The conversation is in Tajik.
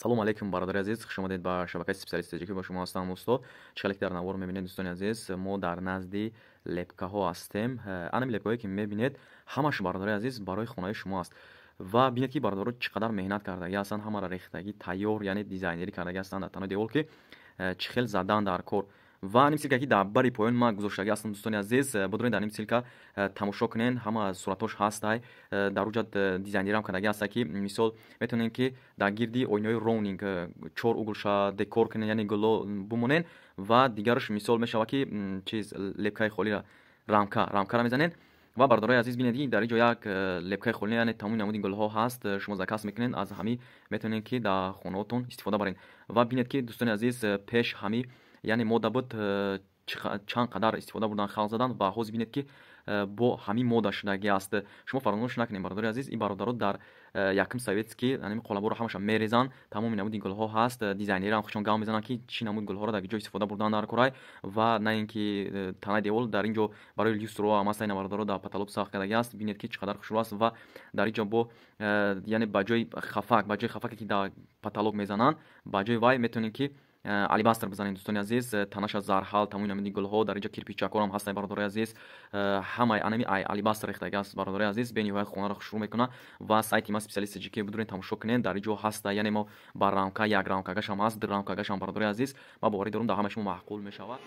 салому алейкум, бародари азиз, хуш омадед ба шабакаи специалистии ки бо шумо ҳастам. дӯсто чиқалик дар навор мебинед. дӯстони азиз, мо дар назди лепкаҳо ҳастем. анами лепкаҳое ки мебинед ҳамаш, бародари азиз, барои хонаи шумо аст. ва бинед ки бародаро чӣ қадар меҳнат кардаги ҳастанд, ҳамаро рехтагӣ тайёр, яъне дизайнерӣ кардаги ҳастанд дар танои девор ки чӣ хел задан дар кор. ва ин мисилка ки дар бари поён ман гузоштаги ҳастам. дӯстони азиз, бидуред дар ин мисилка тамошо кунед, ҳама суратош ҳастай, дар уҷа дизайнерам кардаги ҳаста ки мисол метавонем ки дар гирди оинаҳои роунинг 4 углша декор кунед, яъне гуло бумонен ва дигараш мисол мешавад ки чиз лепкаи холира рамкара мезанед. ва бародарои азиз бинед ки дар ин ҷо як лепкаи холӣ, яъне тамоми намуди гулҳо ҳаст. шумо заказ мекунед, аз ҳамин метавонед ки дар хонаҳотон истифода баред. ва бинед ки дӯстони азиз, пеш ҳамин яъне мода буд чанд қадар истифода бурдан халқ задан ва ҳозир бинед ки бо ҳамин мода шудагӣ аст. шумо фаромӯш накунед, бародари азиз, ин бародаро дар якум советский ҳамин қолаборо ҳамаша мерезанд. тамоми намуди гулҳо ҳаст. дизайнерам хушон гам мезананд ки чӣ намуди гулҳоро дар ин ҷо истифода бурдан дар корай. ва на ин ки танаи девор дар ин ҷо барои люстро ам аста ин бародаро дар потолок сахт кардагӣ аст. бинед ки чӣ қадар хушрӯ аст. ва дар ин ҷо бо яъне ба ҷои хафаке ки дар потолок мезананд, ба ҷои вай метавонед ки алибастр бизанед. дӯстони азиз, танаша зарҳал, тамоми намуди гулҳо, дар ин ҷо кирпичакорам ҳастанд, бародари азиз. ҳамаи анами алибастр рехтагӣ аст, бародари азиз. бениҳоят хонаро хушрӯ мекунад. ва сайти ма специалисти ҷики бидуред тамошо кунед, дар ин ҷо ҳаста. яъне мо ба рамка, як рамкагашам ҳаст, ду рамкагашам, бародари азиз. ма боварӣ дорам дар ҳамаи шумо маъқул мешавад.